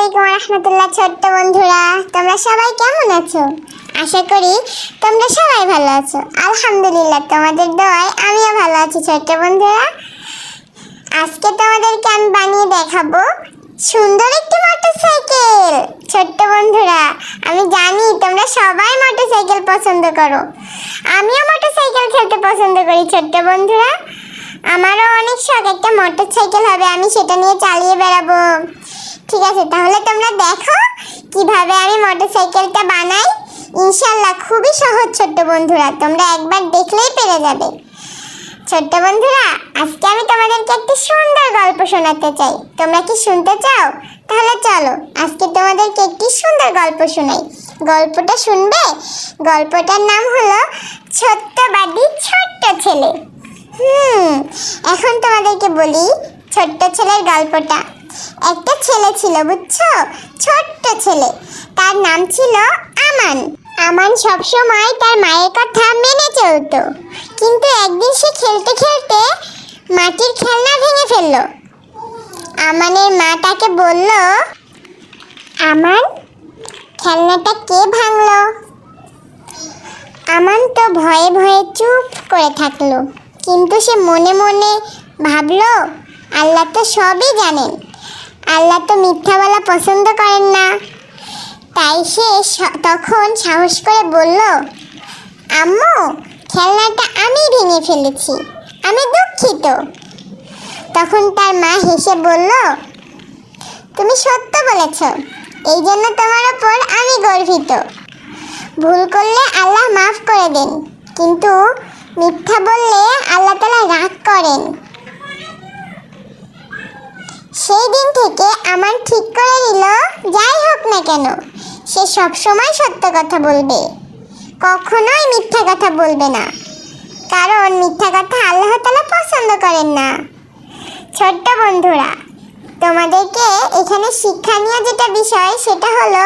আলাইকুম রাহমাতুল্লাহ। ছোট্ট বন্ধুরা, তোমরা সবাই কেমন আছো? আশা করি তোমরা সবাই ভালো আছো। আলহামদুলিল্লাহ, তোমাদের দোয়ায় আমিও ভালো আছি। ছোট্ট বন্ধুরা, আজকে তোমাদেরকে আমি বানিয়ে দেখাবো সুন্দর একটি মোটরসাইকেল। ছোট্ট বন্ধুরা, আমি জানি তোমরা সবাই মোটরসাইকেল পছন্দ করো, আমিও মোটরসাইকেল খেলতে পছন্দ করি। ছোট্ট বন্ধুরা, আমারও অনেক শখ একটা মোটরসাইকেল হবে, আমি সেটা নিয়ে চালিয়ে বেড়াবো। ঠিক আছে, তাহলে তোমরা দেখো কিভাবে আমি মোটরসাইকেলটা বানাই। ইনশাল্লাহ খুবই সহজ ছোট্ট বন্ধুরা, তোমরা একবার দেখলেই পেরে যাবে। ছোট্ট বন্ধুরা, আজকে আমি তোমাদেরকে একটি সুন্দর গল্প শোনাতে চাই। তোমরা কি শুনতে চাও? তাহলে চলো আজকে তোমাদেরকে একটি সুন্দর গল্প শোনাই। গল্পটা শুনবে? গল্পটার নাম হলো সত্যবাদী ছোট্ট ছেলে। এখন তোমাদেরকে বলি ছোট্ট ছেলের গল্পটা। একটা ছেলে ছিল, বুঝছো? ছোট্ট ছেলে, তার নাম ছিল আমান। আমান সবসময় তার মায়ের কথা মেনে চলতো, কিন্তু একদিন সে খেলতে খেলতে মাটির খেলনা ভেঙে ফেললো। আমানের মা তাকে বলল, আমান, খেলনাটা কে ভাঙলো? আমান তো ভয়ে ভয়ে চুপ করে থাকলো, কিন্তু সে মনে মনে ভাবলো, আল্লাহ তো সবই জানেন, আল্লাহ তো মিথ্যা বলা পছন্দ করেন না। তাই সে তখন সাহস করে বলল, আম্মু, খেলনাটা আমি ভেঙে ফেলেছি, আমি দুঃখিত। তখন তার মা হেসে বলল, তুমি সত্য বলেছ, এই জন্য তোমার ওপর আমি গর্বিত। ভুল করলে আল্লাহ মাফ করে দেন, কিন্তু মিথ্যা বললে আল্লাহ তাআলা রাগ করেন। সেই দিন থেকে আমার ঠিক করে নিল, যাই হোক না কেন সে সবসময় সত্য কথা বলবে, কখনোই মিথ্যা কথা বলবে না, কারণ মিথ্যা কথা আল্লাহ তাআলা পছন্দ করেন না। ছোট্ট বন্ধুরা, তোমাদেরকে এখানে শিক্ষণীয় যেটা বিষয় সেটা হলো,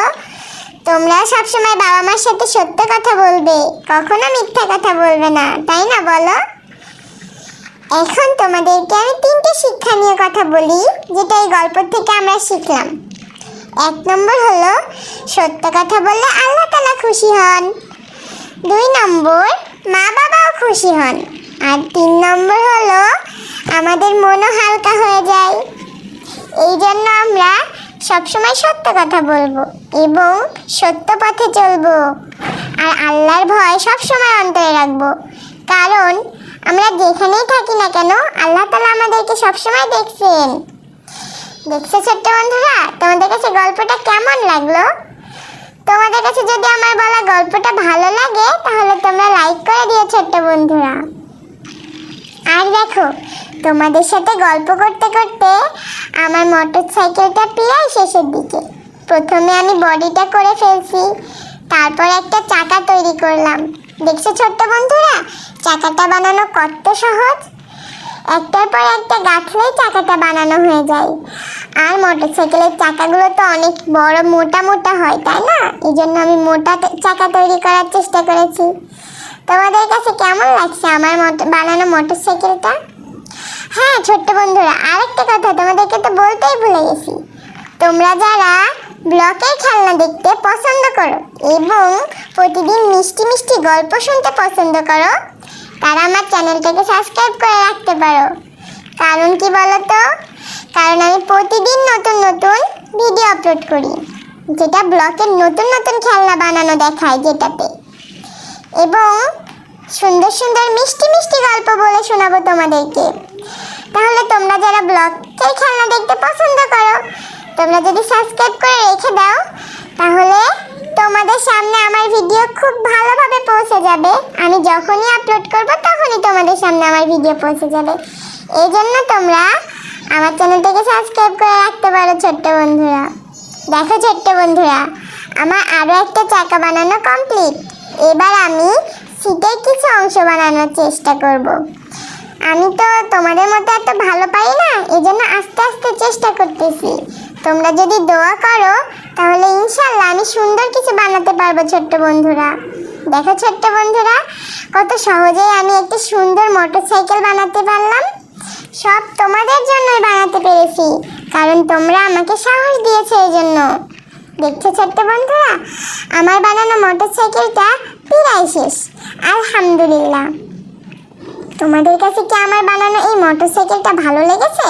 তোমরা সবসময় বাবা মার সাথে সত্য কথা বলবে, কখনো মিথ্যা কথা বলবে না, তাই না বলো? এখন তোমাদেরকে আমি 3টে শিক্ষণীয় কথা বলি, যেটা এই গল্প থেকে আমরা শিখলাম। 1 নম্বর হলো, সত্য কথা বললে আল্লাহ তাআলা খুশি হন। 2 নম্বর, মা বাবাও খুশি হন। আর 3 নম্বর হলো, আমাদের মনও হালকা হয়ে যায়। এই জন্য আমরা সবসময় সত্য কথা বলবো এবং সত্য পথে চলবো, আর আল্লাহর ভয় সবসময় অন্তরে রাখবো, কারণ আমরা যেখানেই থাকি না কেন আল্লাহ তাআলা আমাদেরকে সবসময় দেখছেন। দেখছো ছোট্ট বন্ধুরা, তোমাদের কাছে গল্পটা কেমন লাগলো? তোমাদের কাছে যদি আমার বলা গল্পটা ভালো লাগে, তাহলে তোমরা লাইক করে দিও ছোট্ট বন্ধুরা। আর দেখো, তোমাদের সাথে গল্প করতে করতে আমার মোটরসাইকেলটা প্রায় শেষের দিকে। প্রথমে আমি বডিটা করে ফেলছি, তারপর একটা চাকা তৈরি করলাম। দেখছো ছোট্ট বন্ধুরা, চাকাটা বানানো কত সহজ। একটার পর একটা গাঁথলেই চাকাটা বানানো হয়ে যায়। আর মোটরসাইকেলের চাকাগুলো তো অনেক বড় মোটা মোটা হয়, তাই না? এই জন্য আমি মোটা চাকা তৈরি করার চেষ্টা করেছি। তোমাদের কাছে কেমন লাগছে আমার বানানো মোটরসাইকেলটা? হ্যাঁ ছোট্ট বন্ধুরা, আরেকটা কথা তোমাদেরকে তো বলতেই ভুলে গেছি। তোমরা যারা ব্লকের খেলনা দেখতে পছন্দ করো এবং প্রতিদিন মিষ্টি মিষ্টি গল্প শুনতে পছন্দ করো, তারা আমার চ্যানেলটাকে সাবস্ক্রাইব করে রাখতে পারো। কারণ কি বলো তো? কারণ আমি প্রতিদিন নতুন নতুন ভিডিও আপলোড করি, যেটা ব্লকের নতুন নতুন খেলনা বানানো দেখায় যেটাতে, এবং সুন্দর সুন্দর মিষ্টি মিষ্টি গল্প বলে শোনাবো তোমাদেরকে। তাহলে তোমরা যারা ব্লকের খেলনা দেখতে পছন্দ করো, তোমরা যদি সাবস্ক্রাইব করে রেখে দাও, তাহলে তোমাদের সামনে আমার ভিডিও খুব ভালোভাবে পৌঁছে যাবে। আমি যখনই আপলোড করব তখনই তোমাদের সামনে আমার ভিডিও পৌঁছে যাবে। এই জন্য তোমরা আমার চ্যানেলটাকে সাবস্ক্রাইব করে রাখতে পারো ছোট্ট বন্ধুরা। দেখো ছোট্ট বন্ধুরা, আমার আরও একটা চাকা বানানো কমপ্লিট। এবার আমি সিটের কিছু অংশ বানানোর চেষ্টা করব। আমি তো তোমাদের মতো এত ভালো পারি না, এই জন্য আস্তে আস্তে চেষ্টা করতেছি। তোমরা যদি দোয়া করো, তাহলে ইনশাল্লাহ আমি সুন্দর কিছু বানাতে পারবো ছোট্ট বন্ধুরা। দেখো ছোট্ট বন্ধুরা, কত সহজেই আমি একটা সুন্দর মোটরসাইকেল বানাতে পারলাম। সব তোমাদের জন্যই বানাতে পেরেছি, কারণ তোমরা আমাকে সাহস দিয়েছো এই জন্য। দেখছো ছোট্ট বন্ধুরা, আমার বানানো মোটরসাইকেলটা প্রায় শেষ, আলহামদুলিল্লাহ। তোমাদের কাছে কি আমার বানানো এই মোটরসাইকেলটা ভালো লেগেছে?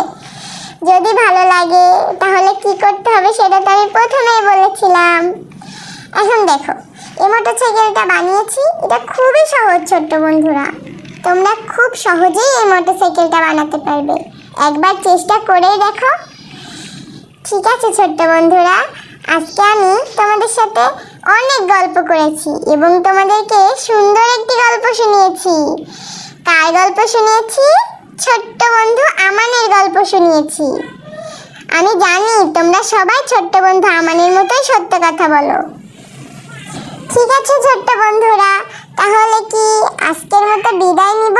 যদি ভালো লাগে তাহলে কি করতে হবে সেটা তো আমি প্রথমেই বলেছিলাম। এখন দেখো, এই মোটরসাইকেলটা বানিয়েছি, এটা খুবই সহজ ছোট্ট বন্ধুরা। তোমরা খুব সহজেই এই মোটরসাইকেলটা বানাতে পারবে, একবার চেষ্টা করেই দেখো। ঠিক আছে ছোট্ট বন্ধুরা, আজকে আমি তোমাদের সাথে অনেক গল্প করেছি এবং তোমাদেরকে সুন্দর একটি গল্প শুনিয়েছি। কার গল্প শুনিয়েছি? ছোট্ট বন্ধু আমানের গল্প শুনিয়েছি। আমি জানি তোমরা সবাই ছোট্ট বন্ধু আমানের মতোই সত্য কথা বলো। ঠিক আছে ছোট্ট বন্ধুরা, তাহলে কি আজকের মতো বিদায় নিব?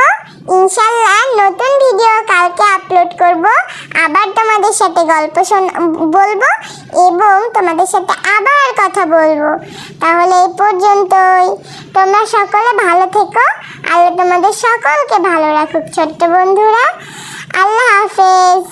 ইনশাল্লাহ নতুন ভিডিও কালকে আপলোড করব, আবার তোমাদের সাথে গল্প বলবো এবং তোমাদের সাথে আবার কথা বলবো। তাহলে এই পর্যন্তই, তোমরা সকলে ভালো থেকো। আল্লাহ তোমাদের সকলকে ভালো রাখুক ছোট্ট বন্ধুরা। আল্লাহ হাফেজ।